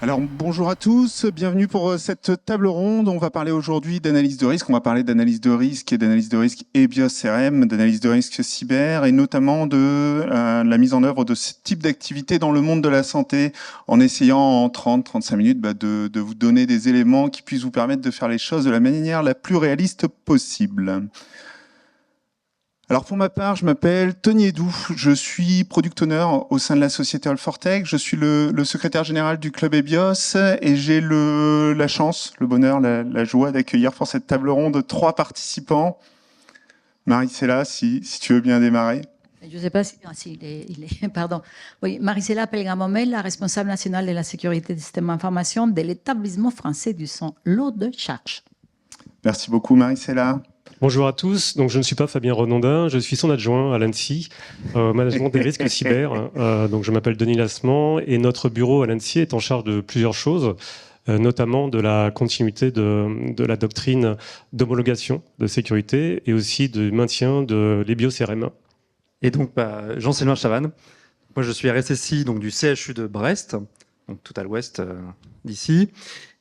Alors bonjour à tous, bienvenue pour cette table ronde. On va parler aujourd'hui d'analyse de risque. On va parler d'analyse de risque et BIOS CRM, d'analyse de risque cyber et notamment de la mise en œuvre de ce type d'activité dans le monde de la santé en essayant en 30-35 minutes de vous donner des éléments qui puissent vous permettre de faire les choses de la manière la plus réaliste possible. Alors pour ma part, je m'appelle Tony Edoux, je suis product owner au sein de la société All4Tech, je suis le secrétaire général du club EBIOS et j'ai la chance, le bonheur, la joie d'accueillir pour cette table ronde 3 participants. Marie-Céla, si tu veux bien démarrer. Je ne sais pas si pardon. Oui, Marie-Céla Pellegrin-Momel, la responsable nationale de la sécurité des systèmes d'information de l'établissement français du sang, l'eau de charge. Merci beaucoup Marie-Céla. Bonjour à tous, donc je ne suis pas Fabien Renondin, je suis son adjoint à l'ANSSI, management des risques cyber. Donc je m'appelle Denis Lassement et notre bureau à l'ANSSI est en charge de plusieurs choses, notamment de la continuité de la doctrine d'homologation de sécurité et aussi du maintien de l'EBIOS-CRM. Et donc Jean-Sylvain Chavannes, moi je suis RSSI donc, du CHU de Brest, donc tout à l'ouest d'ici,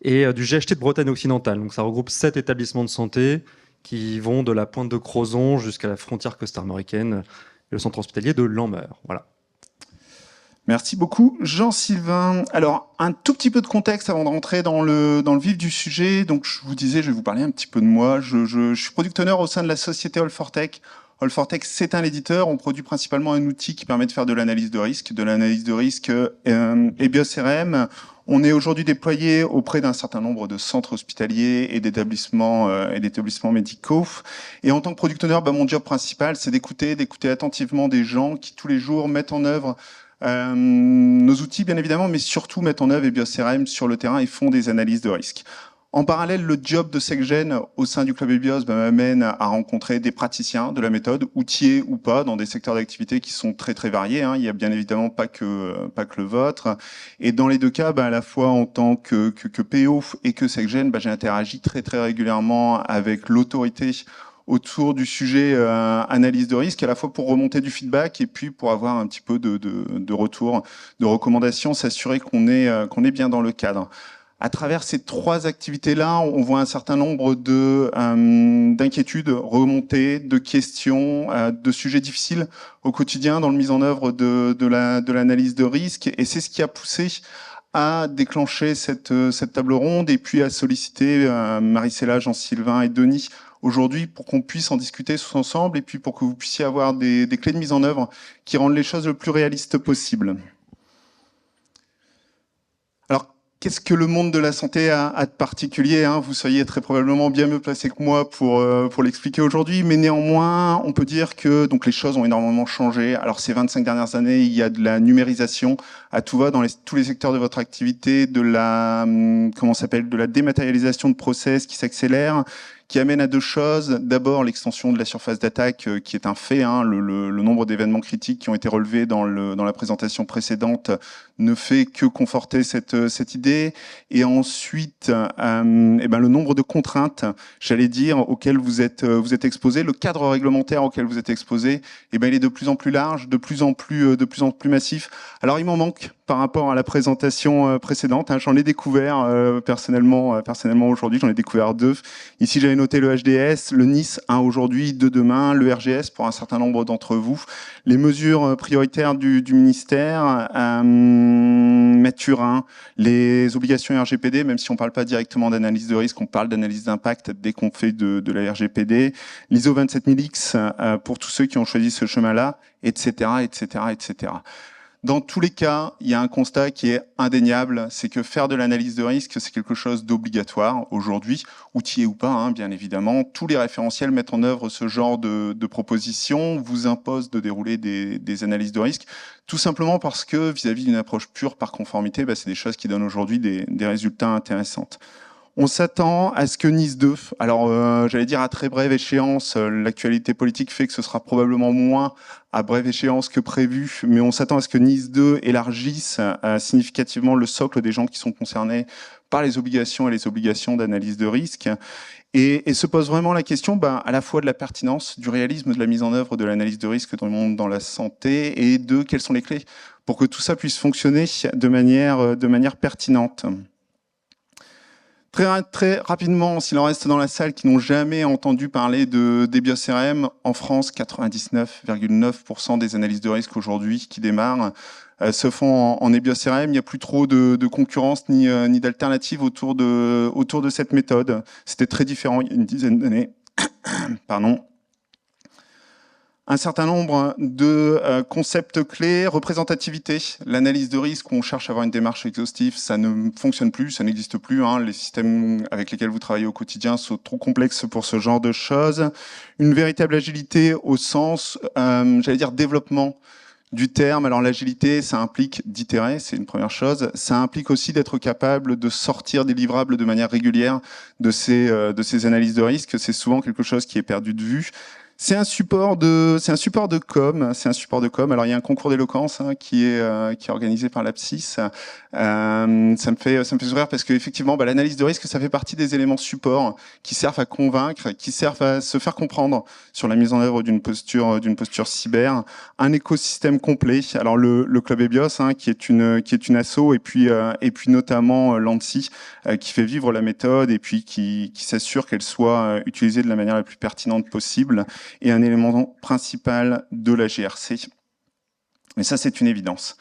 et du GHT de Bretagne occidentale. Donc ça regroupe 7 établissements de santé qui vont de la pointe de Crozon jusqu'à la frontière costarmoricaine et le centre hospitalier de Lanmeur. Voilà. Merci beaucoup, Jean-Sylvain. Alors, un tout petit peu de contexte avant de rentrer dans le vif du sujet. Donc, je vous disais, je vais vous parler un petit peu de moi. Je suis product owner au sein de la société All4Tech. All4Tech, c'est un éditeur. On produit principalement un outil qui permet de faire de l'analyse de risque et BIOS-CRM. On est aujourd'hui déployé auprès d'un certain nombre de centres hospitaliers et d'établissements médicaux. Et en tant que product owner, mon job principal, c'est d'écouter attentivement des gens qui tous les jours mettent en œuvre nos outils, bien évidemment, mais surtout mettent en œuvre EBIOS-CRM sur le terrain et font des analyses de risque. En parallèle, le job de SecGen au sein du club EBIOS m'amène à rencontrer des praticiens de la méthode, outillés ou pas, dans des secteurs d'activité qui sont très très variés. Il y a bien évidemment pas que le vôtre. Et dans les deux cas, à la fois en tant que PO et que SecGen, j'ai interagi très très régulièrement avec l'autorité autour du sujet analyse de risque, à la fois pour remonter du feedback et puis pour avoir un petit peu de retour, de recommandations, s'assurer qu'on est bien dans le cadre. À travers ces 3 activités-là, on voit un certain nombre d'inquiétudes remontées, de questions, de sujets difficiles au quotidien dans la mise en œuvre de l'analyse de risque. Et c'est ce qui a poussé à déclencher cette table ronde et puis à solliciter Marie-Céla, Jean-Sylvain et Denis aujourd'hui pour qu'on puisse en discuter tous ensemble et puis pour que vous puissiez avoir des clés de mise en œuvre qui rendent les choses le plus réalistes possible. Alors, qu'est-ce que le monde de la santé a de particulier, Vous soyez très probablement bien mieux placé que moi pour l'expliquer aujourd'hui, mais néanmoins, on peut dire que donc les choses ont énormément changé. Alors, ces 25 dernières années, il y a de la numérisation à tout va dans tous les secteurs de votre activité, de la dématérialisation de process qui s'accélère, qui amène à 2 choses. D'abord, l'extension de la surface d'attaque, qui est un fait. Le nombre d'événements critiques qui ont été relevés dans la présentation précédente ne fait que conforter cette idée. Et ensuite, le nombre de contraintes, j'allais dire, auxquelles vous êtes exposés, le cadre réglementaire auquel vous êtes exposés, il est de plus en plus large, de plus en plus massif. Alors, il m'en manque par rapport à la présentation précédente. J'en ai découvert personnellement aujourd'hui, j'en ai découvert 2. Ici, j'avais noté le HDS, le NIS 1 aujourd'hui, 2 demain, le RGS pour un certain nombre d'entre vous. Les mesures prioritaires du ministère, Mathurin, les obligations RGPD, même si on ne parle pas directement d'analyse de risque, on parle d'analyse d'impact dès qu'on fait de la RGPD, l'ISO 27000X pour tous ceux qui ont choisi ce chemin-là, etc., etc., etc. Dans tous les cas, il y a un constat qui est indéniable, c'est que faire de l'analyse de risque, c'est quelque chose d'obligatoire aujourd'hui, outillé ou pas, bien évidemment. Tous les référentiels mettent en œuvre ce genre de propositions, vous imposent de dérouler des analyses de risque, tout simplement parce que vis-à-vis d'une approche pure par conformité, c'est des choses qui donnent aujourd'hui des résultats intéressants. On s'attend à ce que Nice 2, alors j'allais dire à très brève échéance, l'actualité politique fait que ce sera probablement moins à brève échéance que prévu, mais on s'attend à ce que Nice 2 élargisse significativement le socle des gens qui sont concernés par les obligations et les obligations d'analyse de risque. Et se pose vraiment la question à la fois de la pertinence, du réalisme de la mise en œuvre de l'analyse de risque dans le monde dans la santé, et de quelles sont les clés pour que tout ça puisse fonctionner de manière pertinente. Très rapidement, s'il en reste dans la salle qui n'ont jamais entendu parler d'EBIOS-RM, en France, 99,9% des analyses de risque aujourd'hui qui démarrent se font en EBIOS-RM. Il n'y a plus trop de concurrence ni d'alternative autour de cette méthode. C'était très différent il y a une dizaine d'années. Pardon. Un certain nombre de concepts clés, représentativité, l'analyse de risque où on cherche à avoir une démarche exhaustive, ça ne fonctionne plus, ça n'existe plus. Les systèmes avec lesquels vous travaillez au quotidien sont trop complexes pour ce genre de choses. Une véritable agilité au sens, j'allais dire, développement du terme. Alors l'agilité, ça implique d'itérer, c'est une première chose. Ça implique aussi d'être capable de sortir des livrables de manière régulière de ces analyses de risque. C'est souvent quelque chose qui est perdu de vue. C'est un support de com. Alors il y a un concours d'éloquence qui est organisé par l'Apsis. Ça me fait sourire parce que effectivement, l'analyse de risque, ça fait partie des éléments support qui servent à convaincre, qui servent à se faire comprendre sur la mise en œuvre d'une posture cyber. Un écosystème complet. Alors le club EBIOS, qui est une asso, et puis notamment l'ANSSI qui fait vivre la méthode et puis qui s'assure qu'elle soit utilisée de la manière la plus pertinente possible. Et un élément principal de la GRC. Et ça, c'est une évidence.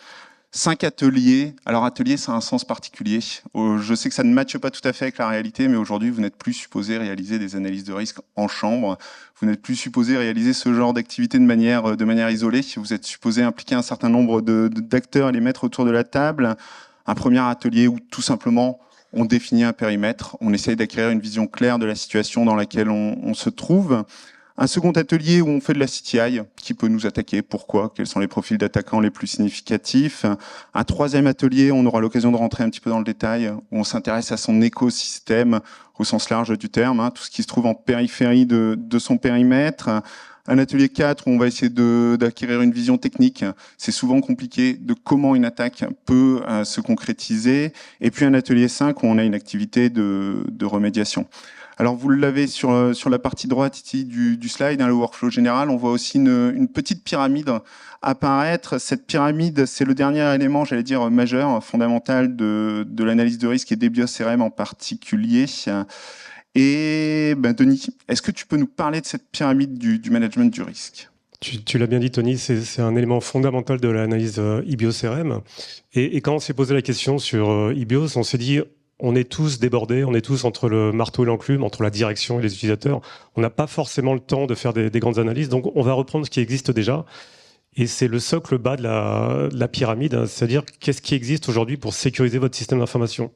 5 ateliers. Alors, atelier, ça a un sens particulier. Je sais que ça ne matche pas tout à fait avec la réalité, mais aujourd'hui, vous n'êtes plus supposé réaliser des analyses de risque en chambre. Vous n'êtes plus supposé réaliser ce genre d'activité de manière isolée. Vous êtes supposé impliquer un certain nombre d'acteurs et les mettre autour de la table. Un premier atelier où, tout simplement, on définit un périmètre. On essaye d'acquérir une vision claire de la situation dans laquelle on se trouve. Un second atelier où on fait de la CTI, qui peut nous attaquer, pourquoi, quels sont les profils d'attaquants les plus significatifs. Un troisième atelier, on aura l'occasion de rentrer un petit peu dans le détail, où on s'intéresse à son écosystème au sens large du terme, tout ce qui se trouve en périphérie de son périmètre. Un atelier 4 où on va essayer d'acquérir une vision technique. C'est souvent compliqué de comment une attaque peut se concrétiser. Et puis un atelier 5 où on a une activité de remédiation. Alors vous l'avez sur la partie droite ici du slide, le workflow général. On voit aussi une petite pyramide apparaître. Cette pyramide, c'est le dernier élément, j'allais dire, majeur, fondamental de l'analyse de risque et d'EBIOS-RM en particulier. Et Denis, est-ce que tu peux nous parler de cette pyramide du management du risque ? Tu l'as bien dit, Tony, c'est un élément fondamental de l'analyse EBIOS-RM. Et quand on s'est posé la question sur EBIOS, on s'est dit, on est tous débordés, on est tous entre le marteau et l'enclume, entre la direction et les utilisateurs. On n'a pas forcément le temps de faire des grandes analyses, donc on va reprendre ce qui existe déjà. Et c'est le socle bas de la pyramide, c'est-à-dire qu'est-ce qui existe aujourd'hui pour sécuriser votre système d'information.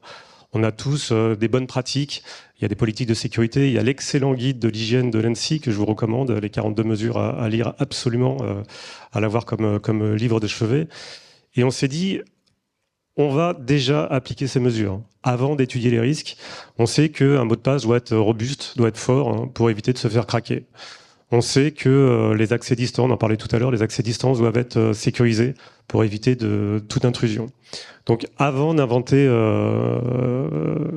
On a tous des bonnes pratiques, il y a des politiques de sécurité, il y a l'excellent guide de l'hygiène de l'ANSSI que je vous recommande, les 42 mesures à lire absolument, à l'avoir comme livre de chevet. Et on s'est dit, on va déjà appliquer ces mesures. Avant d'étudier les risques, on sait qu'un mot de passe doit être robuste, doit être fort pour éviter de se faire craquer. On sait que les accès distants, on en parlait tout à l'heure, les accès distants doivent être sécurisés pour éviter toute intrusion. Donc avant d'inventer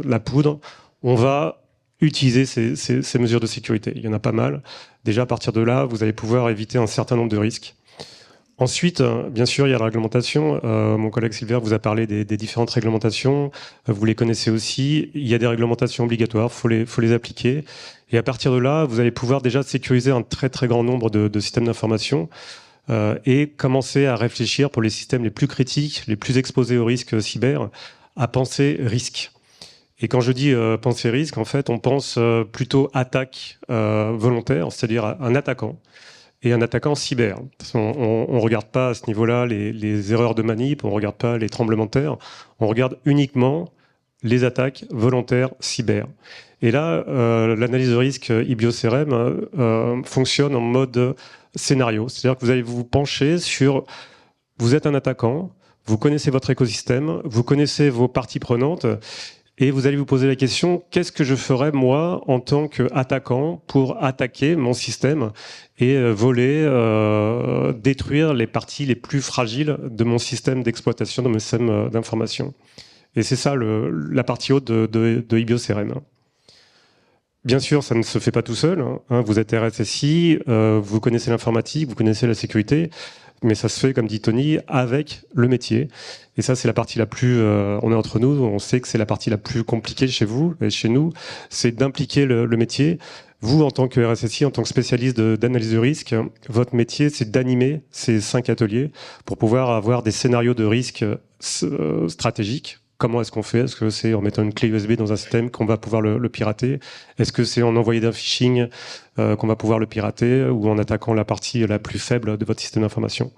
la poudre, on va utiliser ces mesures de sécurité. Il y en a pas mal. Déjà à partir de là, vous allez pouvoir éviter un certain nombre de risques. Ensuite, bien sûr, il y a la réglementation. Mon collègue Silver vous a parlé des différentes réglementations. Vous les connaissez aussi. Il y a des réglementations obligatoires, faut les appliquer. Et à partir de là, vous allez pouvoir déjà sécuriser un très très grand nombre de systèmes d'information et commencer à réfléchir pour les systèmes les plus critiques, les plus exposés aux risques cyber, à penser risque. Et quand je dis penser risque, en fait, on pense plutôt attaque volontaire, c'est-à-dire un attaquant. Et un attaquant cyber. On ne regarde pas à ce niveau-là les erreurs de manip, on ne regarde pas les tremblements de terre, on regarde uniquement les attaques volontaires cyber. Et là, l'analyse de risque EBIOS-RM fonctionne en mode scénario. C'est-à-dire que vous allez vous pencher sur, vous êtes un attaquant, vous connaissez votre écosystème, vous connaissez vos parties prenantes, Et vous allez vous poser la question, qu'est-ce que je ferais moi en tant qu'attaquant pour attaquer mon système et voler, détruire les parties les plus fragiles de mon système d'exploitation, de mon système d'information. Et c'est ça la partie haute de IBIO-CRM. Bien sûr, ça ne se fait pas tout seul. Vous êtes RSSI, vous connaissez l'informatique, vous connaissez la sécurité, mais ça se fait, comme dit Tony, avec le métier. Et ça, c'est la partie la plus... on est entre nous, on sait que c'est la partie la plus compliquée chez vous et chez nous, c'est d'impliquer le métier. Vous, en tant que RSSI, en tant que spécialiste d'analyse de risque, votre métier, c'est d'animer ces 5 ateliers pour pouvoir avoir des scénarios de risque stratégiques. Comment est-ce qu'on fait? Est-ce que c'est en mettant une clé USB dans un système qu'on va pouvoir le pirater? Est-ce que c'est en envoyant d'un phishing qu'on va pouvoir le pirater ou en attaquant la partie la plus faible de votre système d'information?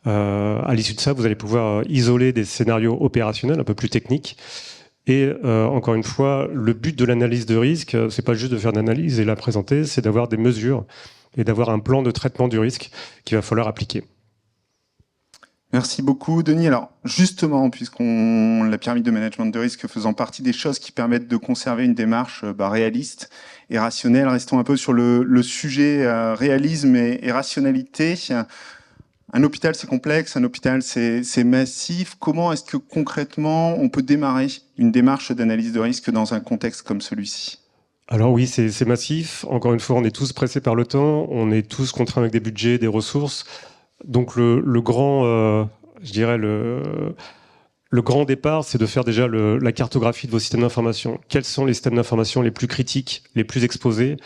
À l'issue de ça, vous allez pouvoir isoler des scénarios opérationnels un peu plus techniques. Et encore une fois, le but de l'analyse de risque, c'est pas juste de faire une analyse et la présenter, c'est d'avoir des mesures et d'avoir un plan de traitement du risque qu'il va falloir appliquer. Merci beaucoup, Denis. Alors, justement, puisqu'on la pyramide de management de risque faisant partie des choses qui permettent de conserver une démarche réaliste et rationnelle, restons un peu sur le sujet réalisme et rationalité. Un hôpital, c'est complexe, un hôpital, c'est massif. Comment est-ce que concrètement, on peut démarrer une démarche d'analyse de risque dans un contexte comme celui-ci? Alors oui, c'est massif. Encore une fois, on est tous pressés par le temps, on est tous contraints avec des budgets, des ressources. Donc le grand, je dirais le grand départ, c'est de faire déjà la cartographie de vos systèmes d'information. Quels sont les systèmes d'information les plus critiques, les plus exposés,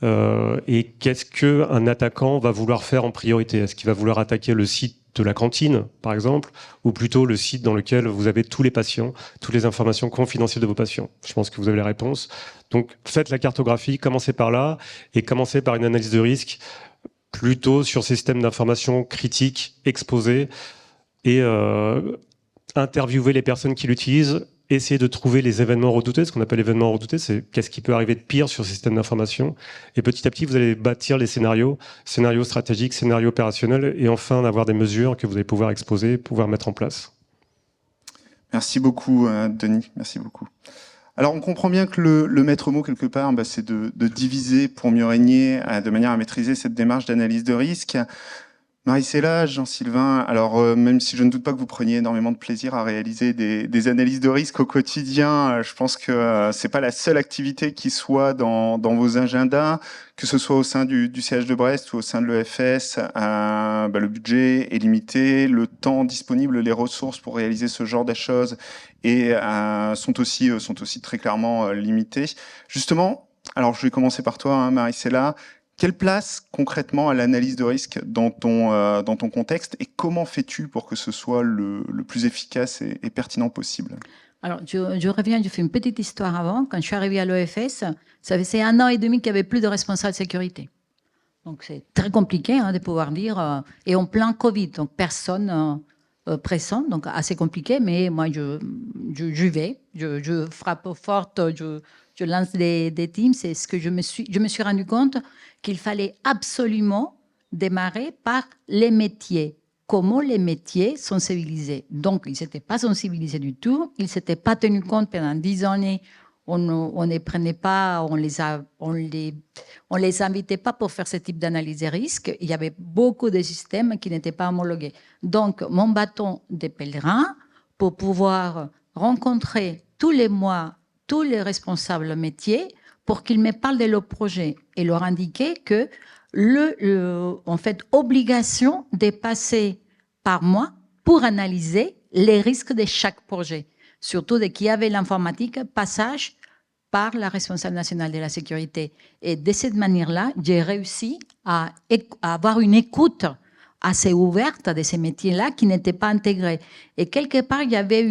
et qu'est-ce qu'un attaquant va vouloir faire en priorité? Est-ce qu'il va vouloir attaquer le site de la cantine, par exemple, ou plutôt le site dans lequel vous avez tous les patients, toutes les informations confidentielles de vos patients? Je pense que vous avez la réponse. Donc faites la cartographie, commencez par là, et commencez par une analyse de risque plutôt sur ces systèmes d'information critiques, exposés, et interviewer les personnes qui l'utilisent, essayer de trouver les événements redoutés. Ce qu'on appelle événements redoutés, c'est qu'est-ce qui peut arriver de pire sur ces systèmes d'information. Et petit à petit, vous allez bâtir les scénarios stratégiques, scénarios opérationnels, et enfin avoir des mesures que vous allez pouvoir exposer, pouvoir mettre en place. Merci beaucoup, Denis. Merci beaucoup. Alors, on comprend bien que le maître mot, quelque part, c'est de diviser pour mieux régner, de manière à maîtriser cette démarche d'analyse de risque. Marie-Céla, Jean-Sylvain, alors même si je ne doute pas que vous preniez énormément de plaisir à réaliser des analyses de risque au quotidien, je pense que c'est pas la seule activité qui soit dans vos agendas, que ce soit au sein du CH de Brest ou au sein de l'EFS. Le budget est limité, le temps disponible, les ressources pour réaliser ce genre de choses sont aussi très clairement limitées. Justement, alors je vais commencer par toi, Marie-Céla. Quelle place concrètement à l'analyse de risque dans ton contexte et comment fais-tu pour que ce soit le plus efficace et pertinent possible? Alors, je reviens, je fais une petite histoire avant. Quand je suis arrivée à l'EFS, ça faisait 1 an et demi qu'il n'y avait plus de responsable sécurité. Donc, c'est très compliqué de pouvoir dire. Et en plein Covid, donc personne pressant, donc assez compliqué. Mais moi, je vais, je frappe forte, je lance des teams. C'est ce que je me suis rendu compte qu'il fallait absolument démarrer par les métiers. Comment les métiers sont civilisés. Donc, ils n'étaient pas sensibilisés du tout. Ils ne s'étaient pas tenus compte pendant 10 années. On ne les prenait pas, on les invitait pas pour faire ce type d'analyse des risques. Il y avait beaucoup de systèmes qui n'étaient pas homologués. Donc, mon bâton de pèlerin, pour pouvoir rencontrer tous les mois tous les responsables métiers pour qu'ils me parlent de leur projet et leur indiquer que en fait, obligation de passer par moi pour analyser les risques de chaque projet. Surtout dès qu'il y avait l'informatique, passage par la responsable nationale de la sécurité. Et de cette manière-là, j'ai réussi à avoir une écoute assez ouverte de ces métiers-là qui n'étaient pas intégrés. Et quelque part, il y avait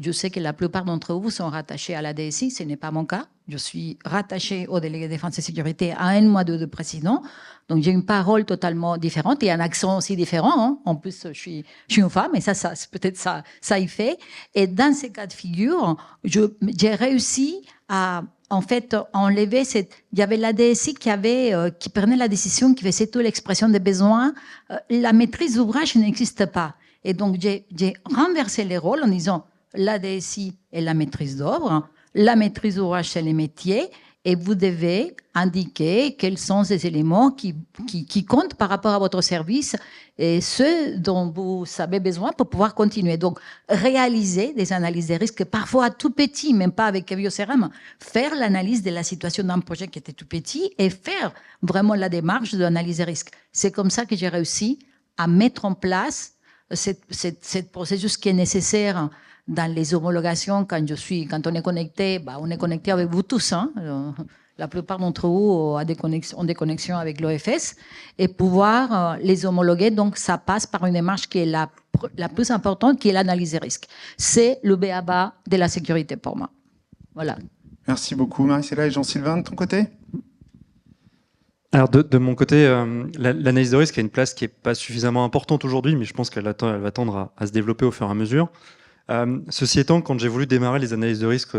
je sais que la plupart d'entre vous sont rattachés à la DSI, ce n'est pas mon cas. Je suis rattachée au délégué défense et sécurité à 1 mois de président. Donc, j'ai une parole totalement différente et un accent aussi différent. En plus, je suis une femme et ça peut-être ça y fait. Et dans ces cas de figure, j'ai réussi à, en fait, enlever il y avait la DSI qui prenait la décision, qui faisait toute l'expression des besoins. La maîtrise d'ouvrage n'existe pas. Et donc, j'ai renversé les rôles en disant, la DSI et la maîtrise d'œuvre. La maîtrise d'ouvrage, c'est les métiers. Et vous devez indiquer quels sont ces éléments qui comptent par rapport à votre service et ceux dont vous avez besoin pour pouvoir continuer. Donc, réaliser des analyses de risques, parfois tout petits, même pas avec BioCRM, faire l'analyse de la situation d'un projet qui était tout petit et faire vraiment la démarche de l'analyse des risques. C'est comme ça que j'ai réussi à mettre en place cette processus qui est nécessaire dans les homologations. Quand on est connecté, on est connecté avec vous tous. Hein. La plupart d'entre vous ont des connexions avec l'OFS et pouvoir les homologuer. Donc, ça passe par une démarche qui est la plus importante, qui est l'analyse des risques. C'est le b.a.-ba de la sécurité pour moi. Voilà. Merci beaucoup, Marie-Céla et Jean-Sylvain, de ton côté? Alors de mon côté, l'analyse de risque a une place qui n'est pas suffisamment importante aujourd'hui, mais je pense qu'elle va tendre à se développer au fur et à mesure. Ceci étant, quand j'ai voulu démarrer les analyses de risque,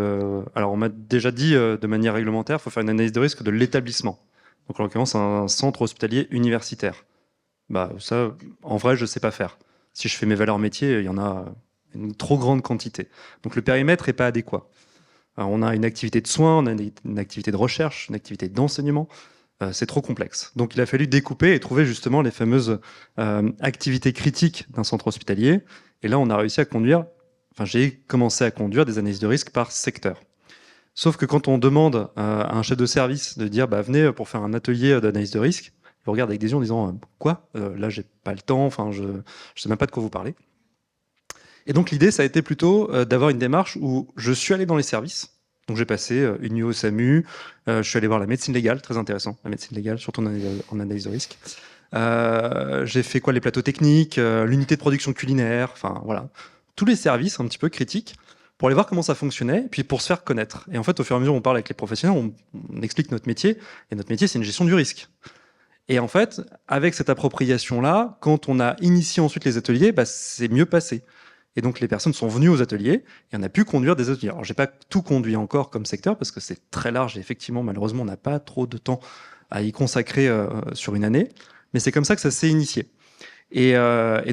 alors on m'a déjà dit de manière réglementaire, il faut faire une analyse de risque de l'établissement. Donc en l'occurrence, un centre hospitalier universitaire. Ça, en vrai, je ne sais pas faire. Si je fais mes valeurs métiers, il y en a une trop grande quantité. Donc le périmètre n'est pas adéquat. Alors, on a une activité de soins, on a une activité de recherche, une activité d'enseignement. C'est trop complexe. Donc il a fallu découper et trouver justement les fameuses activités critiques d'un centre hospitalier. Et là, on a réussi à j'ai commencé à conduire des analyses de risque par secteur. Sauf que quand on demande à un chef de service de dire venez pour faire un atelier d'analyse de risque, il vous regarde avec des yeux en disant quoi là, j'ai pas le temps, je sais même pas de quoi vous parlez. Et donc l'idée, ça a été plutôt d'avoir une démarche où je suis allé dans les services. Donc j'ai passé une nuit au SAMU, je suis allé voir la médecine légale, très intéressant, la médecine légale, surtout en analyse de risque. J'ai fait les plateaux techniques, l'unité de production culinaire, voilà. Tous les services un petit peu critiques pour aller voir comment ça fonctionnait, puis pour se faire connaître. Et en fait, au fur et à mesure, on parle avec les professionnels, on explique notre métier, et notre métier, c'est une gestion du risque. Et en fait, avec cette appropriation-là, quand on a initié ensuite les ateliers, c'est mieux passé. Et donc, les personnes sont venues aux ateliers et on a pu conduire des ateliers. Alors, j'ai pas tout conduit encore comme secteur parce que c'est très large et effectivement, malheureusement, on n'a pas trop de temps à y consacrer sur une année. Mais c'est comme ça que ça s'est initié. Et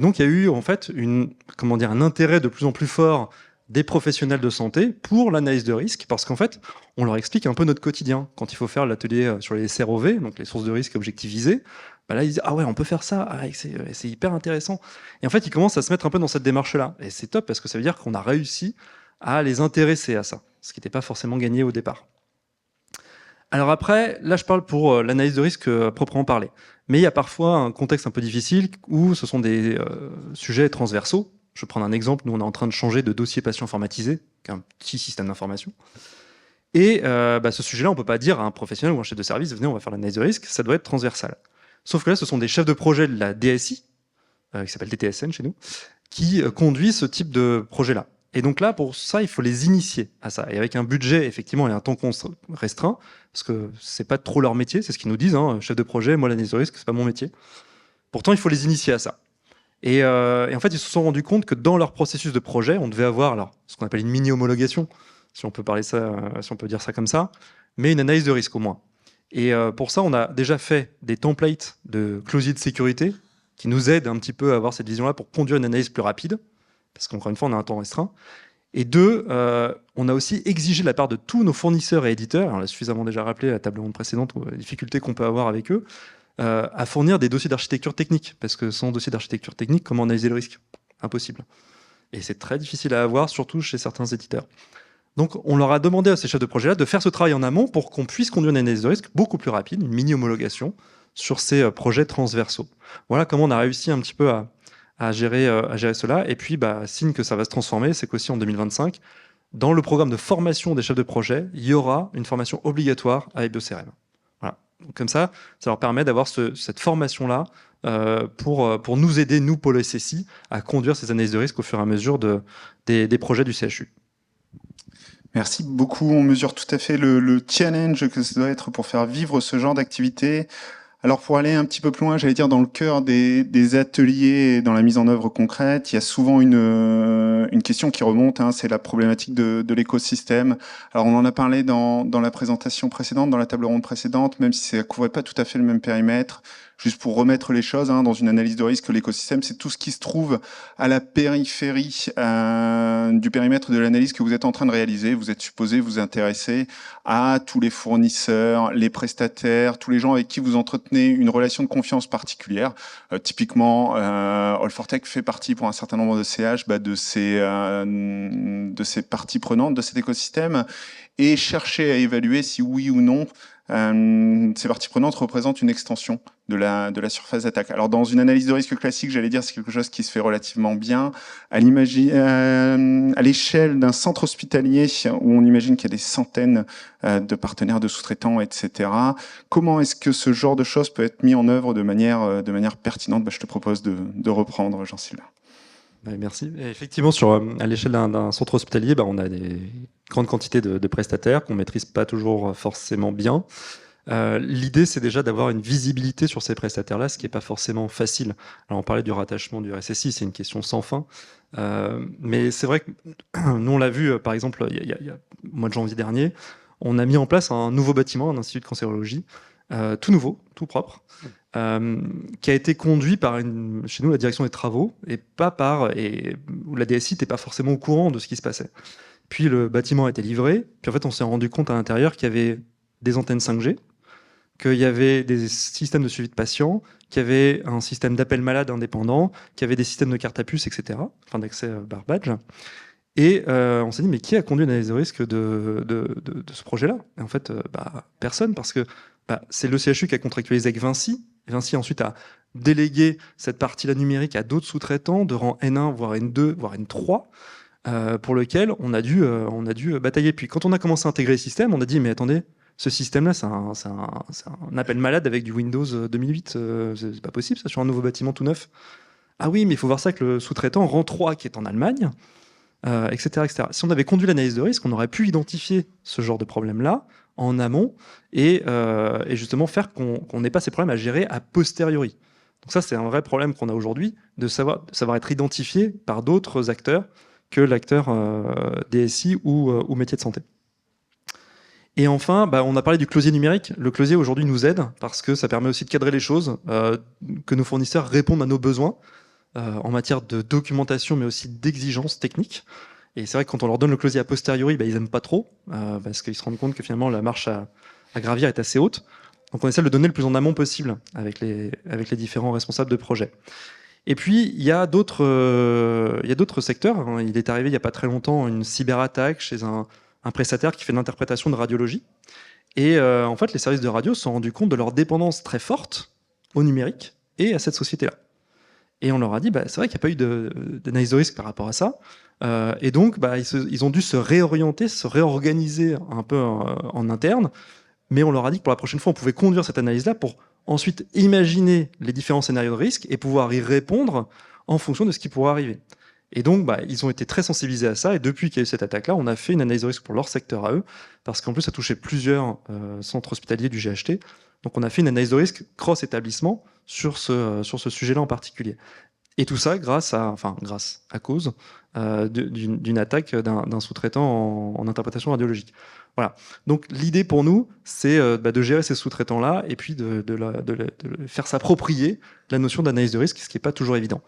donc, il y a eu en fait un intérêt de plus en plus fort des professionnels de santé pour l'analyse de risque parce qu'en fait, on leur explique un peu notre quotidien. Quand il faut faire l'atelier sur les SROV, donc les sources de risque objectivisées, là, ils disent « Ah ouais, on peut faire ça, c'est hyper intéressant ». Et en fait, ils commencent à se mettre un peu dans cette démarche-là. Et c'est top parce que ça veut dire qu'on a réussi à les intéresser à ça, ce qui n'était pas forcément gagné au départ. Alors après, là, je parle pour l'analyse de risque proprement parler. Mais il y a parfois un contexte un peu difficile où ce sont des sujets transversaux. Je vais prendre un exemple. Nous, on est en train de changer de dossier patient informatisé, qui est un petit système d'information. Et ce sujet-là, on ne peut pas dire à un professionnel ou un chef de service « Venez, on va faire l'analyse de risque », ça doit être transversal. Sauf que là, ce sont des chefs de projet de la DSI, qui s'appelle DTSN chez nous, qui conduisent ce type de projet-là. Et donc là, pour ça, il faut les initier à ça. Et avec un budget, effectivement, et un temps restreint, parce que c'est pas trop leur métier, c'est ce qu'ils nous disent, chef de projet, moi, l'analyse de risque, c'est pas mon métier. Pourtant, il faut les initier à ça. Et en fait, ils se sont rendus compte que dans leur processus de projet, on devait avoir ce qu'on appelle une mini-homologation, si on peut dire ça comme ça, mais une analyse de risque au moins. Et pour ça, on a déjà fait des templates de closiers de sécurité qui nous aident un petit peu à avoir cette vision-là pour conduire une analyse plus rapide, parce qu'encore une fois, on a un temps restreint. Et deux, on a aussi exigé de la part de tous nos fournisseurs et éditeurs, on l'a suffisamment déjà rappelé à la table ronde précédente, les difficultés qu'on peut avoir avec eux, à fournir des dossiers d'architecture technique, parce que sans dossier d'architecture technique, comment analyser le risque? Impossible. Et c'est très difficile à avoir, surtout chez certains éditeurs. Donc, on leur a demandé à ces chefs de projet-là de faire ce travail en amont pour qu'on puisse conduire une analyse de risque beaucoup plus rapide, une mini-homologation sur ces projets transversaux. Voilà comment on a réussi un petit peu à gérer cela. Et puis, signe que ça va se transformer, c'est qu'aussi en 2025, dans le programme de formation des chefs de projet, il y aura une formation obligatoire avec BioCRM. Voilà. Donc, comme ça leur permet d'avoir cette formation-là pour nous aider, nous, Pôle SSI, à conduire ces analyses de risque au fur et à mesure des projets du CHU. Merci beaucoup. On mesure tout à fait le challenge que ça doit être pour faire vivre ce genre d'activité. Alors pour aller un petit peu plus loin, j'allais dire dans le cœur des ateliers, dans la mise en œuvre concrète, il y a souvent une question qui remonte, c'est la problématique de l'écosystème. Alors on en a parlé dans la présentation précédente, dans la table ronde précédente, même si ça ne couvrait pas tout à fait le même périmètre. Juste pour remettre les choses dans une analyse de risque, l'écosystème, c'est tout ce qui se trouve à la périphérie du périmètre de l'analyse que vous êtes en train de réaliser. Vous êtes supposé vous intéresser à tous les fournisseurs, les prestataires, tous les gens avec qui vous entretenez une relation de confiance particulière. Typiquement, All4Tech fait partie pour un certain nombre de CH de ces parties prenantes de cet écosystème et chercher à évaluer si oui ou non ces parties prenantes représentent une extension de la surface d'attaque. Alors dans une analyse de risque classique, j'allais dire c'est quelque chose qui se fait relativement bien à l'échelle d'un centre hospitalier où on imagine qu'il y a des centaines de partenaires, de sous-traitants, etc. Comment est-ce que ce genre de choses peut être mis en œuvre de manière pertinente? Je te propose de reprendre, Jean-Sylvain. Merci. Et effectivement, à l'échelle d'un centre hospitalier, on a des grandes quantités de prestataires qu'on maîtrise pas toujours forcément bien. L'idée, c'est déjà d'avoir une visibilité sur ces prestataires-là, ce qui n'est pas forcément facile. Alors, on parlait du rattachement du RSSI, c'est une question sans fin. Mais c'est vrai que nous, on l'a vu, par exemple, il y a au mois de janvier dernier, on a mis en place un nouveau bâtiment, un institut de cancérologie, tout nouveau, tout propre, qui a été conduit par chez nous, la direction des travaux, et où la DSI n'était pas forcément au courant de ce qui se passait. Puis le bâtiment a été livré, puis en fait, on s'est rendu compte à l'intérieur qu'il y avait des antennes 5G, qu'il y avait des systèmes de suivi de patients, qu'il y avait un système d'appel malade indépendant, qu'il y avait des systèmes de carte à puce, etc., enfin d'accès par badge. Et on s'est dit, mais qui a conduit l'analyse de risque de ce projet-là? Et en fait, personne, parce que c'est le CHU qui a contractualisé avec Vinci. Et Vinci ensuite a délégué cette partie-là numérique à d'autres sous-traitants de rang N1, voire N2, voire N3, pour lequel on a dû batailler. Puis quand on a commencé à intégrer les systèmes, on a dit, mais attendez, ce système-là, c'est un appel malade avec du Windows 2008. C'est pas possible, ça, sur un nouveau bâtiment tout neuf. Ah oui, mais il faut voir ça avec le sous-traitant rang 3 qui est en Allemagne, etc., etc. Si on avait conduit l'analyse de risque, on aurait pu identifier ce genre de problème-là en amont et justement faire qu'on n'ait pas ces problèmes à gérer a posteriori. Donc ça, c'est un vrai problème qu'on a aujourd'hui, de savoir être identifié par d'autres acteurs que l'acteur DSI ou métier de santé. Et enfin, on a parlé du closier numérique. Le closier aujourd'hui nous aide parce que ça permet aussi de cadrer les choses, que nos fournisseurs répondent à nos besoins en matière de documentation, mais aussi d'exigences techniques. Et c'est vrai que quand on leur donne le closier a posteriori, ils n'aiment pas trop, parce qu'ils se rendent compte que finalement la marche à gravir est assez haute. Donc on essaie de le donner le plus en amont possible avec les différents responsables de projet. Et puis il y a d'autres secteurs. Il est arrivé il n'y a pas très longtemps une cyberattaque chez un prestataire qui fait de l'interprétation de radiologie. Et en fait, les services de radio se sont rendus compte de leur dépendance très forte au numérique et à cette société-là. Et on leur a dit, c'est vrai qu'il n'y a pas eu d'analyse de risque par rapport à ça. Et donc, ils ont dû se réorienter, se réorganiser un peu en interne. Mais on leur a dit que pour la prochaine fois, on pouvait conduire cette analyse-là pour ensuite imaginer les différents scénarios de risque et pouvoir y répondre en fonction de ce qui pourrait arriver. Et donc, ils ont été très sensibilisés à ça. Et depuis qu'il y a eu cette attaque-là, on a fait une analyse de risque pour leur secteur à eux, parce qu'en plus, ça touchait plusieurs centres hospitaliers du GHT. Donc, on a fait une analyse de risque cross-établissement sur ce sujet-là en particulier. Et tout ça à cause d'une attaque d'un sous-traitant en interprétation radiologique. Voilà. Donc, l'idée pour nous, c'est de gérer ces sous-traitants-là et puis de faire s'approprier la notion d'analyse de risque, ce qui n'est pas toujours évident.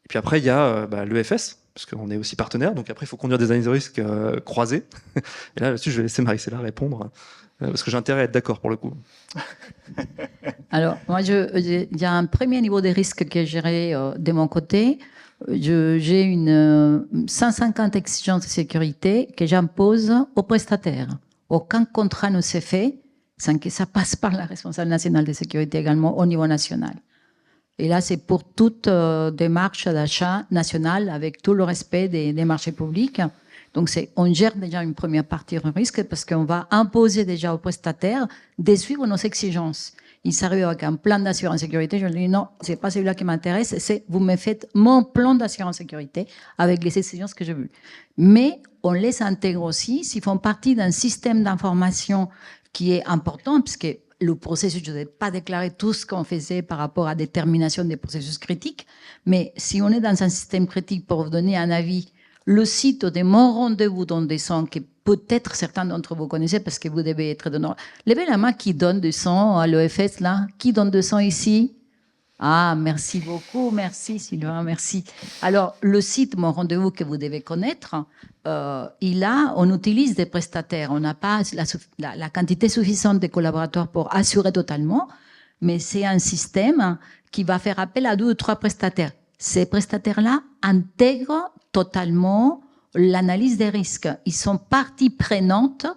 Et puis après, il y a l'EFS, parce qu'on est aussi partenaire, donc après, il faut conduire des analyses de risque croisées. Et là-dessus, je vais laisser Marie-Céla répondre, parce que j'ai intérêt à être d'accord pour le coup. Alors, moi, il y a un premier niveau de risque que j'ai géré de mon côté. J'ai 150 exigences de sécurité que j'impose aux prestataires. Aucun contrat ne s'est fait sans que ça passe par la responsable nationale de sécurité également au niveau national. Et là, c'est pour toute démarche d'achat nationale avec tout le respect des marchés publics. Donc, on gère déjà une première partie de risque parce qu'on va imposer déjà aux prestataires de suivre nos exigences. Ils s'arrivent avec un plan d'assurance sécurité. Je leur dis non, c'est pas celui-là qui m'intéresse. C'est vous me faites mon plan d'assurance sécurité avec les exigences que je veux. Mais on les intègre aussi s'ils font partie d'un système d'information qui est important puisque le processus, je ne vais pas déclarer tout ce qu'on faisait par rapport à détermination des processus critiques, mais si on est dans un système critique pour vous donner un avis, le site de mon rendez-vous donne des sons que peut-être certains d'entre vous connaissez parce que vous devez être de Nord. Levez la main qui donne du son à l'EFS là. Qui donne du son ici? Ah, merci beaucoup, merci Sylvain, merci. Alors, le site Mon Rendez-vous que vous devez connaître, on utilise des prestataires. On n'a pas la quantité suffisante de collaborateurs pour assurer totalement, mais c'est un système qui va faire appel à 2 ou 3 prestataires. Ces prestataires-là intègrent totalement l'analyse des risques. Ils sont partie prenante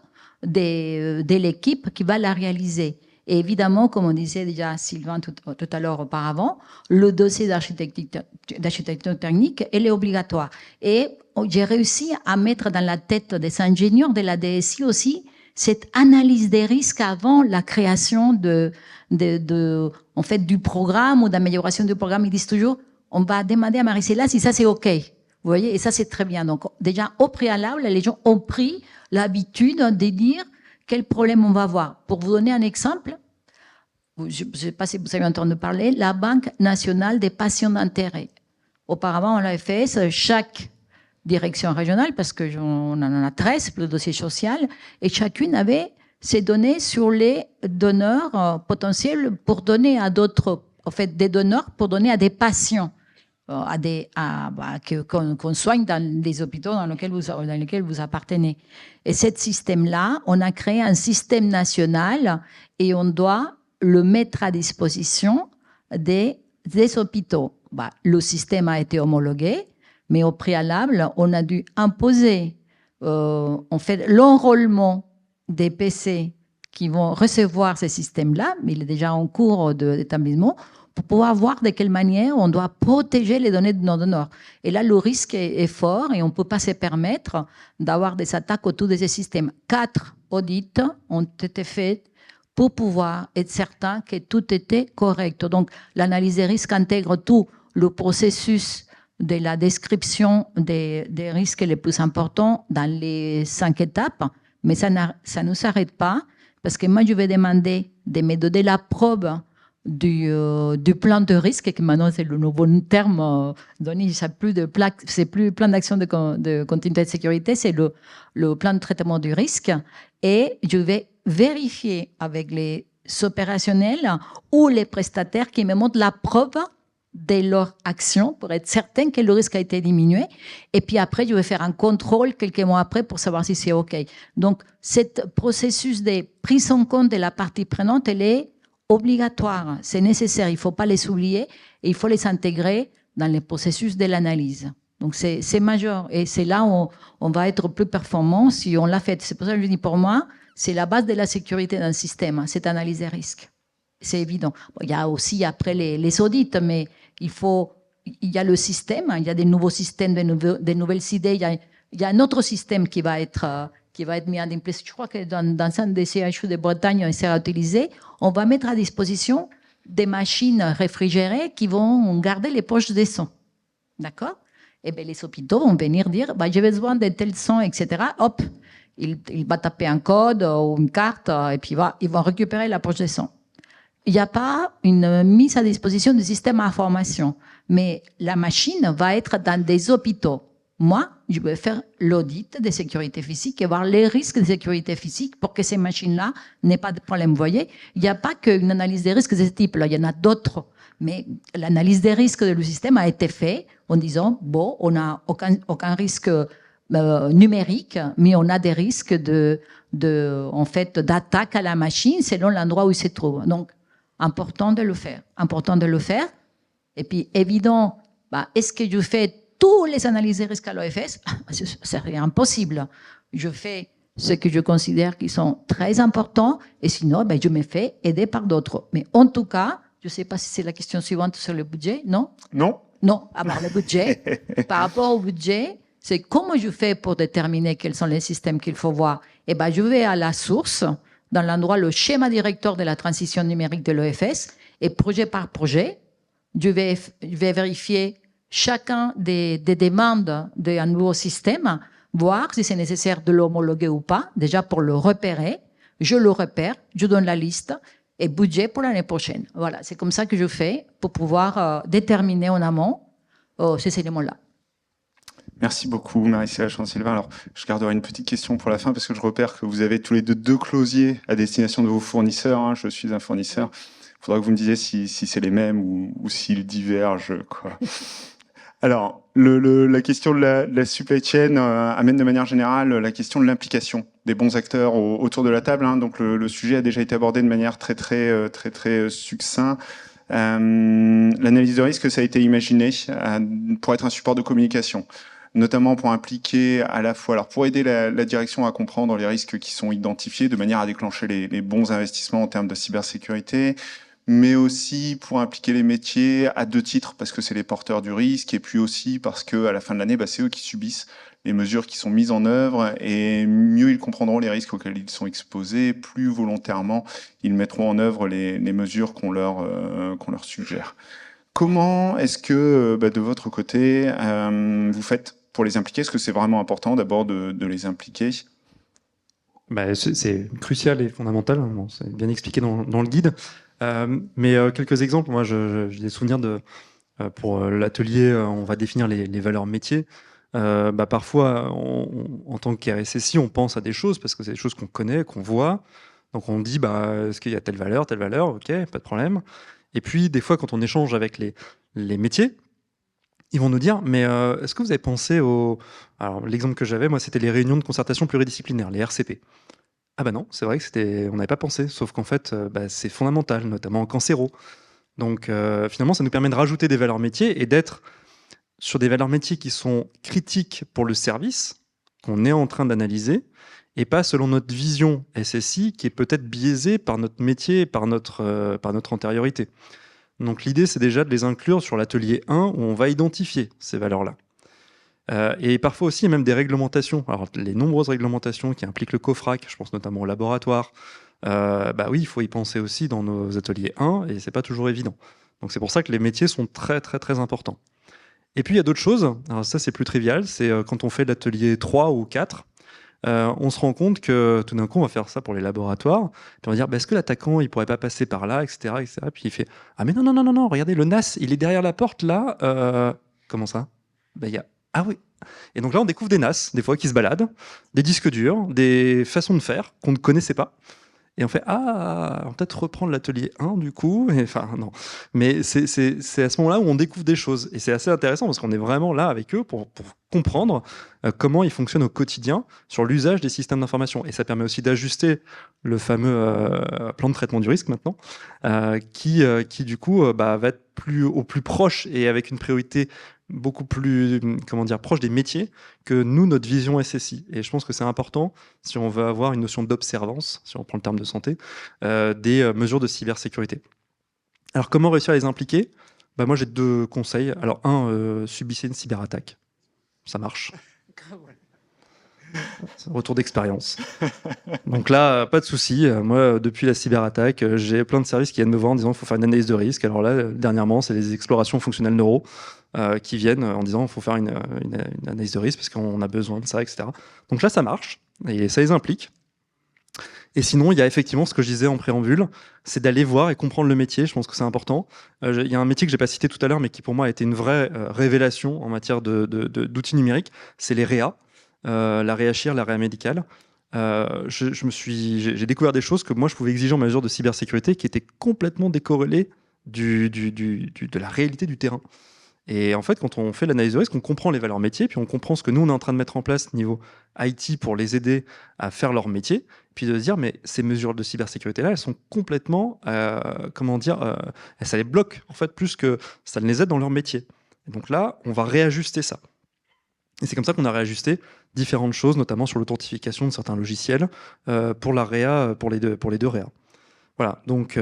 de l'équipe qui va la réaliser. Et évidemment, comme on disait déjà Sylvain tout à l'heure auparavant, le dossier d'architecture technique, elle est obligatoire. Et j'ai réussi à mettre dans la tête des ingénieurs de la DSI aussi cette analyse des risques avant la création en fait, du programme ou d'amélioration du programme. Ils disent toujours, on va demander à Marie-Céla si ça c'est OK. Vous voyez, et ça c'est très bien. Donc déjà, au préalable, les gens ont pris l'habitude de dire quel problème on va avoir. Pour vous donner un exemple, je ne sais pas si vous avez entendu parler, la Banque nationale des patients d'intérêt. Auparavant, on l'avait fait, chaque direction régionale, parce qu'on en a 13, le dossier social, et chacune avait ses données sur les donneurs potentiels pour donner à d'autres, en fait, des donneurs pour donner à des patients. Qu'on soigne dans les hôpitaux dans lesquels vous appartenez. Et ce système-là, on a créé un système national et on doit le mettre à disposition des hôpitaux. Le système a été homologué, mais au préalable, on a dû imposer en fait, l'enrôlement des PC qui vont recevoir ce système-là, mais il est déjà en cours d'établissement, pour pouvoir voir de quelle manière on doit protéger les données de nos donneurs. Et là, le risque est fort et on ne peut pas se permettre d'avoir des attaques autour de ces systèmes. 4 audits ont été faits pour pouvoir être certain que tout était correct. Donc, l'analyse des risques intègre tout le processus de la description des risques les plus importants dans les 5 étapes, mais ça ne s'arrête pas, parce que moi, je vais demander de me donner la preuve du plan de risque, qui maintenant c'est le nouveau terme donné, c'est plus plan d'action de continuité de sécurité, c'est le plan de traitement du risque, et je vais vérifier avec les opérationnels ou les prestataires qui me montrent la preuve de leur action pour être certain que le risque a été diminué, et puis après je vais faire un contrôle quelques mois après pour savoir si c'est OK. Donc ce processus de prise en compte de la partie prenante, elle est obligatoire, c'est nécessaire, il ne faut pas les oublier et il faut les intégrer dans le processus de l'analyse. Donc c'est majeur et c'est là où on va être plus performant si on l'a fait. C'est pour ça que je dis, pour moi, c'est la base de la sécurité d'un système, cette analyse des risques. C'est évident. Bon, il y a aussi après les audits, mais il y a le système, il y a des nouveaux systèmes, des nouvelles idées, il y a un autre système qui va être mis en place. Je crois que dans un des CHU de Bretagne, on sera utilisé. On va mettre à disposition des machines réfrigérées qui vont garder les poches des sons. D'accord? Et bien, les hôpitaux vont venir dire, j'ai besoin de tel son, etc. Hop, il va taper un code ou une carte et puis ils vont récupérer la poche des sons. Il n'y a pas une mise à disposition du système à information, mais la machine va être dans des hôpitaux. Moi, je vais faire l'audit de sécurité physique et voir les risques de sécurité physique pour que ces machines-là n'aient pas de problème. Vous voyez, il n'y a pas qu'une analyse des risques de ce type-là, il y en a d'autres. Mais l'analyse des risques du système a été faite en disant, bon, on n'a aucun risque numérique, mais on a des risques en fait, d'attaque à la machine selon l'endroit où il se trouve. Donc, important de le faire. Et puis, évident, est-ce que je fais tous les analyses de risques à l'OFS? C'est impossible. Je fais ce que je considère qui sont très importants, et sinon, je me fais aider par d'autres. Mais en tout cas, je ne sais pas si c'est la question suivante sur le budget, non? Non, le budget. Par rapport au budget, c'est comment je fais pour déterminer quels sont les systèmes qu'il faut voir. Je vais à la source, dans l'endroit, le schéma directeur de la transition numérique de l'OFS, et projet par projet, je vais vérifier chacun des demandes d'un nouveau système, voir si c'est nécessaire de l'homologuer ou pas, déjà pour le repérer. Je le repère, je donne la liste et budget pour l'année prochaine. Voilà, c'est comme ça que je fais pour pouvoir déterminer en amont ces éléments-là. Merci beaucoup, Marie-Céla Jean-Sylvain. Alors, je garderai une petite question pour la fin parce que je repère que vous avez tous les deux closiers à destination de vos fournisseurs. Je suis un fournisseur. faudra que vous me disiez si c'est les mêmes ou s'ils divergent, quoi. Alors, la question de la supply chain amène de manière générale la question de l'implication des bons acteurs autour de la table, hein. Donc, le sujet a déjà été abordé de manière très succinct. L'analyse de risque, ça a été imaginé pour être un support de communication, notamment pour impliquer à la fois, alors pour aider la direction à comprendre les risques qui sont identifiés de manière à déclencher les bons investissements en termes de cybersécurité, mais aussi pour impliquer les métiers à deux titres, parce que c'est les porteurs du risque, et puis aussi parce que à la fin de l'année, c'est eux qui subissent les mesures qui sont mises en œuvre, et mieux ils comprendront les risques auxquels ils sont exposés, plus volontairement ils mettront en œuvre les mesures qu'on leur suggère. Comment est-ce que, de votre côté, vous faites pour les impliquer? Est-ce que c'est vraiment important d'abord de les impliquer? C'est crucial et fondamental, bon, c'est bien expliqué dans le guide. Mais quelques exemples, moi j'ai des souvenirs pour l'atelier, on va définir les valeurs métiers. Parfois, en tant qu'RSSI, on pense à des choses parce que c'est des choses qu'on connaît, qu'on voit. Donc on dit, est-ce qu'il y a telle valeur, ok, pas de problème. Et puis des fois, quand on échange avec les métiers, ils vont nous dire, mais est-ce que vous avez pensé Alors l'exemple que j'avais, moi, c'était les réunions de concertation pluridisciplinaire, les RCP. Ah non, c'est vrai que on n'avait pas pensé, sauf qu'en fait, c'est fondamental, notamment en cancéro. Donc finalement, ça nous permet de rajouter des valeurs métiers et d'être sur des valeurs métiers qui sont critiques pour le service, qu'on est en train d'analyser, et pas selon notre vision SSI, qui est peut-être biaisée par notre métier, par notre antériorité. Donc l'idée, c'est déjà de les inclure sur l'atelier 1, où on va identifier ces valeurs-là. Et parfois aussi, il y a même des réglementations. Alors, les nombreuses réglementations qui impliquent le COFRAC, je pense notamment au laboratoire, oui, il faut y penser aussi dans nos ateliers 1, et c'est pas toujours évident. Donc c'est pour ça que les métiers sont très importants. Et puis il y a d'autres choses, alors ça c'est plus trivial, c'est quand on fait l'atelier 3 ou 4, on se rend compte que tout d'un coup on va faire ça pour les laboratoires, puis on va dire est-ce que l'attaquant il pourrait pas passer par là, etc. Puis il fait ah mais non, regardez le NAS, il est derrière la porte là, comment ça? Ah oui. Et donc là on découvre des NAS, des fois qui se baladent, des disques durs, des façons de faire qu'on ne connaissait pas. Et on fait on va peut-être reprendre l'atelier 1 du coup. Non. Mais c'est à ce moment-là où on découvre des choses. Et c'est assez intéressant parce qu'on est vraiment là avec eux pour comprendre comment ils fonctionnent au quotidien sur l'usage des systèmes d'information. Et ça permet aussi d'ajuster le fameux plan de traitement du risque maintenant, qui du coup va être au plus proche et avec une priorité beaucoup plus proche des métiers que nous, notre vision SSI. Et je pense que c'est important, si on veut avoir une notion d'observance, si on prend le terme de santé, des mesures de cybersécurité. Alors, comment réussir à les impliquer? Moi, j'ai 2 conseils. Alors, subissez une cyberattaque. Ça marche. Retour d'expérience. Donc là, pas de souci. Moi, depuis la cyberattaque, j'ai plein de services qui viennent me voir en disant qu'il faut faire une analyse de risque. Alors là, dernièrement, c'est les explorations fonctionnelles neuro qui viennent en disant qu'il faut faire une analyse de risque parce qu'on a besoin de ça, etc. Donc là, ça marche et ça les implique. Et sinon, il y a effectivement ce que je disais en préambule, c'est d'aller voir et comprendre le métier. Je pense que c'est important. Il y a un métier que j'ai pas cité tout à l'heure, mais qui pour moi a été une vraie révélation en matière d'outils numériques. C'est les réa. La réachir, la réa médicale. J'ai découvert des choses que moi je pouvais exiger en mesure de cybersécurité qui étaient complètement décorrélées de la réalité du terrain. Et en fait, quand on fait l'analyse de risque, on comprend les valeurs métiers, puis on comprend ce que nous on est en train de mettre en place niveau IT pour les aider à faire leur métier, puis de se dire mais ces mesures de cybersécurité là, elles sont complètement, ça les bloque en fait plus que ça ne les aide dans leur métier. Et donc là, on va réajuster ça. Et c'est comme ça qu'on a réajusté différentes choses, notamment sur l'authentification de certains logiciels pour la réa, pour les deux réa. Voilà, donc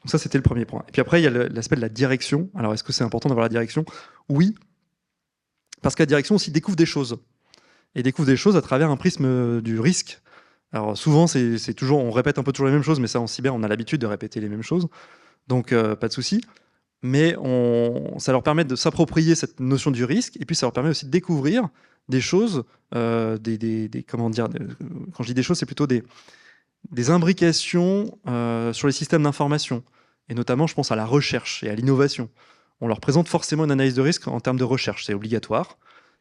ça c'était le premier point. Et puis après, il y a l'aspect de la direction. Alors est-ce que c'est important d'avoir la direction? Oui, parce que la direction aussi découvre des choses. Et découvre des choses à travers un prisme du risque. Alors souvent, c'est toujours, on répète un peu toujours les mêmes choses, mais ça en cyber, on a l'habitude de répéter les mêmes choses. Donc pas de souci. Mais ça leur permet de s'approprier cette notion du risque, et puis ça leur permet aussi de découvrir des choses, quand je dis des choses, c'est plutôt des imbrications sur les systèmes d'information, et notamment je pense à la recherche et à l'innovation. On leur présente forcément une analyse de risque en termes de recherche, c'est obligatoire.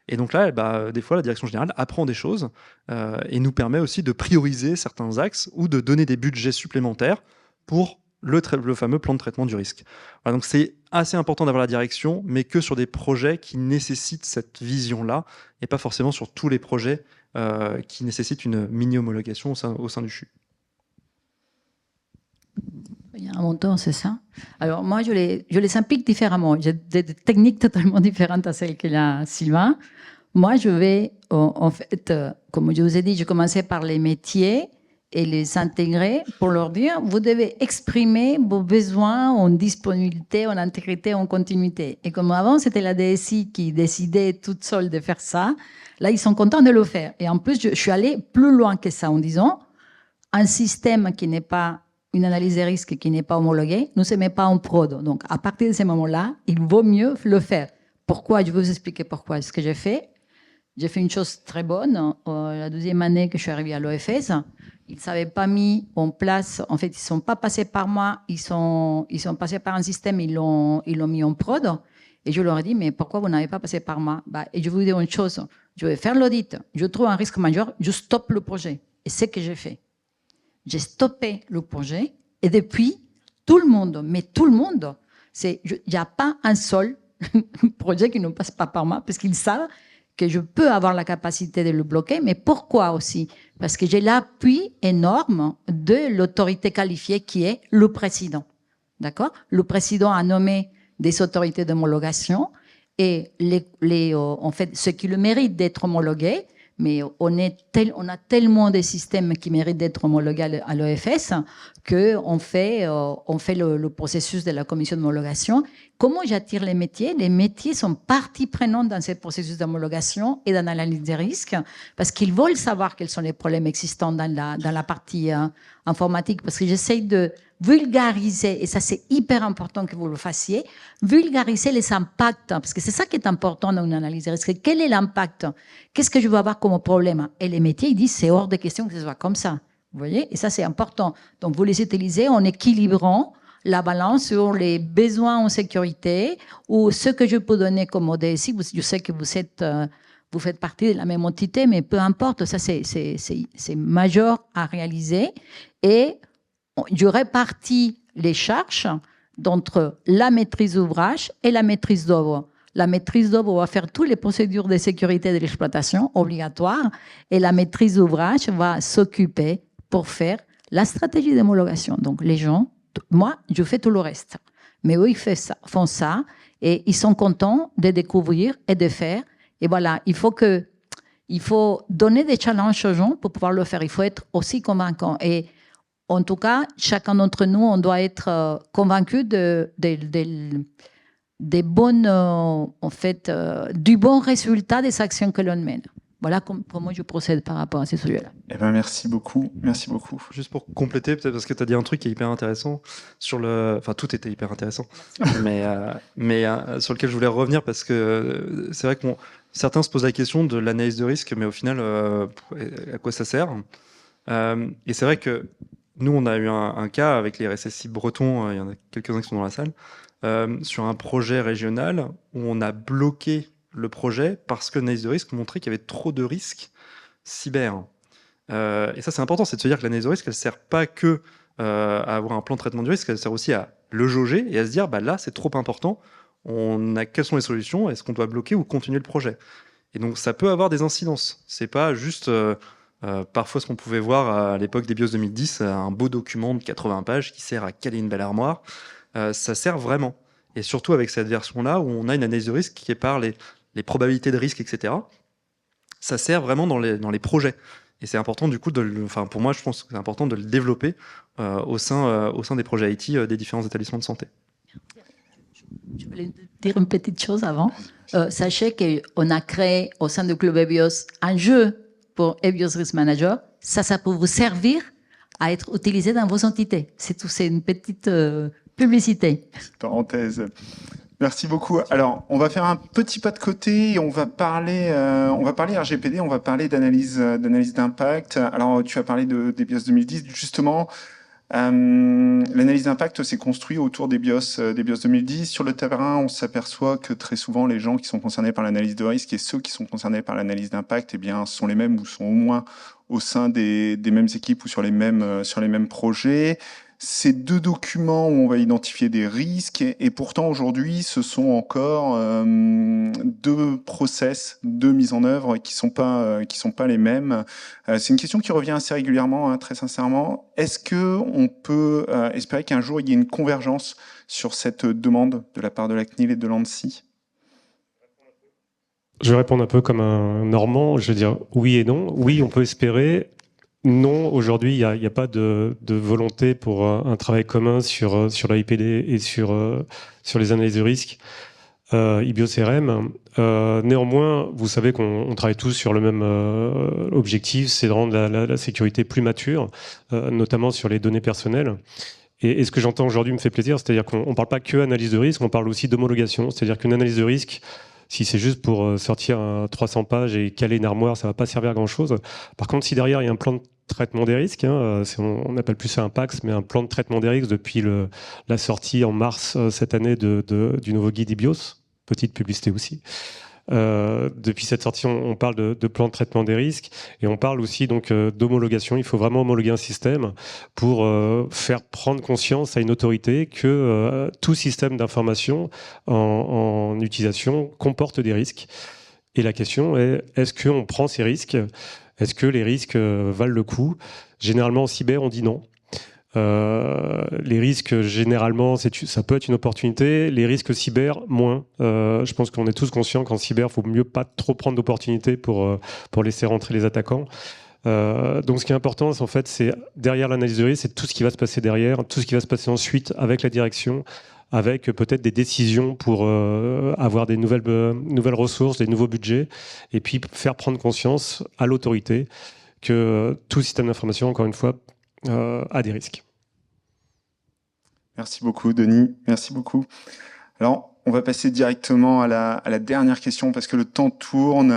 Et donc là, des fois, la direction générale apprend des choses et nous permet aussi de prioriser certains axes ou de donner des budgets supplémentaires pour le fameux plan de traitement du risque. Voilà, donc c'est assez important d'avoir la direction, mais que sur des projets qui nécessitent cette vision-là, et pas forcément sur tous les projets qui nécessitent une mini-homologation au sein du CHU. Il y a un montant, c'est ça. Alors moi, je les implique différemment. J'ai des techniques totalement différentes à celles qu'il a Sylvain. Moi, je vais, en fait, comme je vous ai dit, je commençais par les métiers et les intégrer pour leur dire, vous devez exprimer vos besoins en disponibilité, en intégrité, en continuité. Et comme avant, c'était la DSI qui décidait toute seule de faire ça, là, ils sont contents de le faire. Et en plus, je suis allée plus loin que ça en disant, un système qui n'est pas une analyse des risques qui n'est pas homologuée ne se met pas en prod. Donc, à partir de ce moment-là, il vaut mieux le faire. Pourquoi? Je vais vous expliquer pourquoi. Ce que j'ai fait une chose très bonne. La deuxième année que je suis arrivée à l'OFS, ils ne s'avaient pas mis en place, en fait, ils ne sont pas passés par moi, ils sont passés par un système, ils l'ont mis en prod. Et je leur ai dit, mais pourquoi vous n'avez pas passé par moi? Et je vais vous dire une chose, je vais faire l'audit, je trouve un risque majeur, je stoppe le projet. Et c'est ce que j'ai fait. J'ai stoppé le projet et depuis, tout le monde, il n'y a pas un seul projet qui ne passe pas par moi parce qu'ils savent que je peux avoir la capacité de le bloquer. Mais pourquoi aussi? Parce que j'ai l'appui énorme de l'autorité qualifiée qui est le président. D'accord? Le président a nommé des autorités d'homologation et en fait, ceux qui le méritent d'être homologués, mais on a tellement de systèmes qui méritent d'être homologués à l'OFS qu'on fait le processus de la commission d'homologation. Comment j'attire les métiers? Les métiers sont partie prenante dans ce processus d'homologation et d'analyse des risques parce qu'ils veulent savoir quels sont les problèmes existants dans la partie informatique. Parce que j'essaye de vulgariser, et ça c'est hyper important que vous le fassiez, vulgariser les impacts, parce que c'est ça qui est important dans une analyse des risques. Quel est l'impact? Qu'est-ce que je veux avoir comme problème? Et les métiers, ils disent c'est hors de question que ce soit comme ça. Vous voyez? Et ça c'est important. Donc vous les utilisez en équilibrant la balance sur les besoins en sécurité ou ce que je peux donner comme ODSI. Je sais que vous faites partie de la même entité, mais peu importe, ça c'est majeur à réaliser. Et je répartis les charges entre la maîtrise d'ouvrage et la maîtrise d'œuvre. La maîtrise d'œuvre va faire toutes les procédures de sécurité de l'exploitation obligatoires et la maîtrise d'ouvrage va s'occuper pour faire la stratégie d'homologation. Donc les gens, moi, je fais tout le reste. Mais eux, ils font ça et ils sont contents de découvrir et de faire. Et voilà, il faut donner des challenges aux gens pour pouvoir le faire. Il faut être aussi convaincant. Et en tout cas, chacun d'entre nous, on doit être convaincu du bon résultat des actions que l'on mène. Voilà comment je procède par rapport à ces sujets-là. Eh ben, merci beaucoup. Merci beaucoup. Juste pour compléter, peut-être parce que tu as dit un truc qui est hyper intéressant enfin, tout était hyper intéressant, mais sur lequel je voulais revenir parce que c'est vrai que certains se posent la question de l'analyse de risque, mais au final, à quoi ça sert? Et c'est vrai que nous, on a eu un cas avec les RSSI bretons, il y en a quelques-uns qui sont dans la salle, sur un projet régional où on a bloqué le projet parce que l'analyse de risque montrait qu'il y avait trop de risques cyber. Et ça, c'est important, c'est de se dire que l'analyse de risque, elle ne sert pas que à avoir un plan de traitement du risque, elle sert aussi à le jauger et à se dire, là, c'est trop important, quelles sont les solutions, est-ce qu'on doit bloquer ou continuer le projet? Et donc, ça peut avoir des incidences. C'est pas juste... parfois, ce qu'on pouvait voir à l'époque des BIOS 2010, un beau document de 80 pages qui sert à caler une belle armoire, ça sert vraiment. Et surtout avec cette version-là, où on a une analyse de risque qui est par les probabilités de risque, etc. Ça sert vraiment dans les projets. Et c'est important, du coup, pour moi, je pense que c'est important de le développer au sein des projets IT des différents établissements de santé. Je voulais dire une petite chose avant. Sachez qu'on a créé au sein du Club EBIOS un jeu pour EBIOS Risk Manager, ça peut vous servir à être utilisé dans vos entités. C'est tout, c'est une petite publicité. Parenthèse. Merci beaucoup. Alors, on va faire un petit pas de côté et on va parler RGPD, on va parler d'analyse d'impact. Alors, tu as parlé des BIOS 2010, justement. L'analyse d'impact s'est construite autour des BIOS 2010. Sur le terrain, on s'aperçoit que très souvent, les gens qui sont concernés par l'analyse de risque et ceux qui sont concernés par l'analyse d'impact, eh bien, sont les mêmes ou sont au moins au sein des mêmes équipes ou sur les mêmes projets. c'est 2 documents où on va identifier des risques et pourtant aujourd'hui ce sont encore 2 process de mise en œuvre qui sont pas les mêmes. C'est une question qui revient assez régulièrement, hein, très sincèrement. Est-ce que on peut espérer qu'un jour il y ait une convergence sur cette demande de la part de la CNIL et de l'ANSSI? Je vais répondre un peu comme un Normand, je vais dire oui et non. Oui, on peut espérer. Non, aujourd'hui, il n'y a pas de volonté pour un travail commun sur l'AIPD et sur les analyses de risque IBIO-CRM. Néanmoins, vous savez qu'on travaille tous sur le même objectif, c'est de rendre la sécurité plus mature, notamment sur les données personnelles. Et ce que j'entends aujourd'hui me fait plaisir, c'est-à-dire qu'on ne parle pas que analyse de risque, on parle aussi d'homologation, c'est-à-dire qu'une analyse de risque, si c'est juste pour sortir 300 pages et caler une armoire, ça ne va pas servir à grand-chose. Par contre, si derrière, il y a un plan de traitement des risques, hein, on appelle plus ça un PAX, mais un plan de traitement des risques depuis la sortie en mars cette année du nouveau guide IBIOS, petite publicité aussi. Depuis cette sortie, on parle de plan de traitement des risques et on parle aussi donc d'homologation. Il faut vraiment homologuer un système pour faire prendre conscience à une autorité que tout système d'information en utilisation comporte des risques. Et la question est, est-ce qu'on prend ces risques? Est-ce que les risques valent le coup? Généralement, en cyber, on dit non. Les risques, généralement, ça peut être une opportunité. Les risques cyber, moins. Je pense qu'on est tous conscients qu'en cyber, il faut mieux pas trop prendre d'opportunités pour laisser rentrer les attaquants. Donc, ce qui est important, en fait, c'est derrière l'analyse de risque, c'est tout ce qui va se passer derrière, tout ce qui va se passer ensuite avec la direction, avec peut-être des décisions pour avoir des nouvelles ressources, des nouveaux budgets, et puis faire prendre conscience à l'autorité que tout système d'information, encore une fois, a des risques. Merci beaucoup, Denis. Merci beaucoup. Alors, on va passer directement à la dernière question parce que le temps tourne.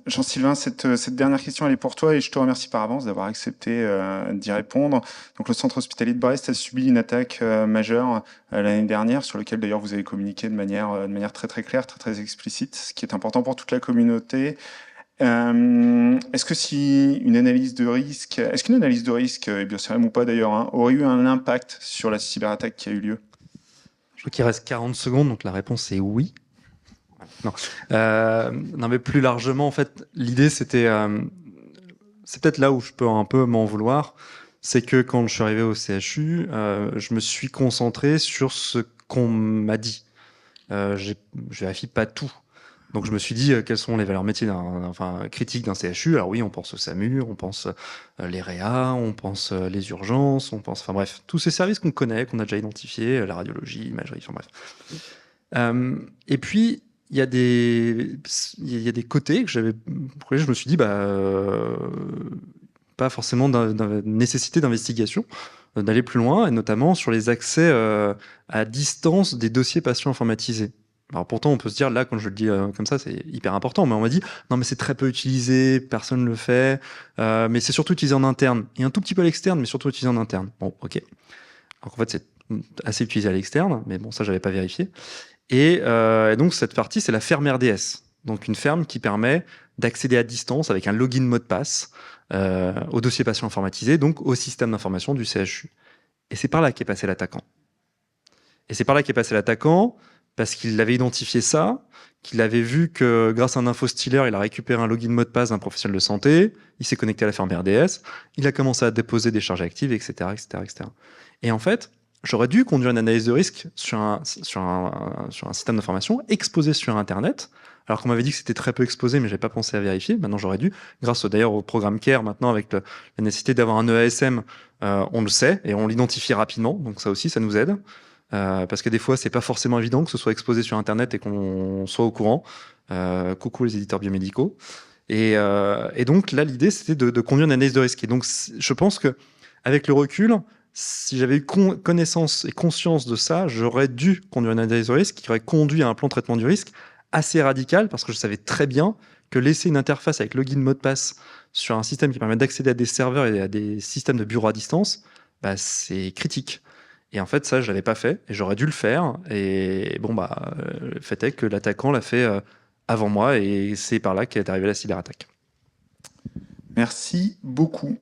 Jean-Sylvain, cette dernière question, elle est pour toi et je te remercie par avance d'avoir accepté d'y répondre. Donc, le centre hospitalier de Brest a subi une attaque majeure l'année dernière, sur laquelle d'ailleurs vous avez communiqué de manière très très claire, très très explicite, ce qui est important pour toute la communauté. Est-ce qu'une analyse de risque, IBIO-CRM ou pas d'ailleurs, hein, aurait eu un impact sur la cyberattaque qui a eu lieu? Je crois qu'il reste 40 secondes, donc la réponse est oui. Non, mais plus largement, en fait, l'idée c'était, c'est peut-être là où je peux un peu m'en vouloir, c'est que quand je suis arrivé au CHU, je me suis concentré sur ce qu'on m'a dit. Je vérifie pas tout. Donc je me suis dit quelles sont les valeurs métiers critiques d'un CHU. Alors oui, on pense au SAMU, on pense les réa, on pense les urgences, on pense, enfin bref, tous ces services qu'on connaît, qu'on a déjà identifiés, la radiologie, l'imagerie, enfin bref. Et puis il y a des côtés que pour lesquels je me suis dit pas forcément nécessité d'investigation, d'aller plus loin, et notamment sur les accès à distance des dossiers patients informatisés. Alors pourtant, on peut se dire, là, quand je le dis comme ça, c'est hyper important, mais on m'a dit, non, mais c'est très peu utilisé, personne ne le fait, mais c'est surtout utilisé en interne, et un tout petit peu à l'externe, mais surtout utilisé en interne. Bon, ok. Alors en fait, c'est assez utilisé à l'externe, mais bon, ça, j'avais pas vérifié. Et donc, cette partie, c'est la ferme RDS. Donc, une ferme qui permet d'accéder à distance avec un login mot de passe au dossier patient informatisé, donc au système d'information du CHU. Et c'est par là qu'est passé l'attaquant. Parce qu'il avait identifié ça, qu'il avait vu que grâce à un infostealer, il a récupéré un login mot de passe d'un professionnel de santé, il s'est connecté à la ferme RDS, il a commencé à déposer des charges actives, etc., etc., etc. Et en fait, j'aurais dû conduire une analyse de risque sur un système d'information exposé sur Internet, alors qu'on m'avait dit que c'était très peu exposé, mais j'avais pas pensé à vérifier. Maintenant, j'aurais dû, grâce d'ailleurs au programme CARE, maintenant avec la nécessité d'avoir un EASM, on le sait et on l'identifie rapidement, donc ça aussi, ça nous aide. Parce que des fois, c'est pas forcément évident que ce soit exposé sur Internet et qu'on soit au courant. Coucou les éditeurs biomédicaux. Et donc là, l'idée, c'était de conduire une analyse de risque. Et donc, je pense que avec le recul, si j'avais eu connaissance et conscience de ça, j'aurais dû conduire une analyse de risque qui aurait conduit à un plan de traitement du risque assez radical, parce que je savais très bien que laisser une interface avec login mot de passe sur un système qui permet d'accéder à des serveurs et à des systèmes de bureaux à distance, c'est critique. Et en fait, ça, je l'avais pas fait, et j'aurais dû le faire. Et bon, le fait est que l'attaquant l'a fait avant moi, et c'est par là qu'est arrivée la cyberattaque. Merci beaucoup.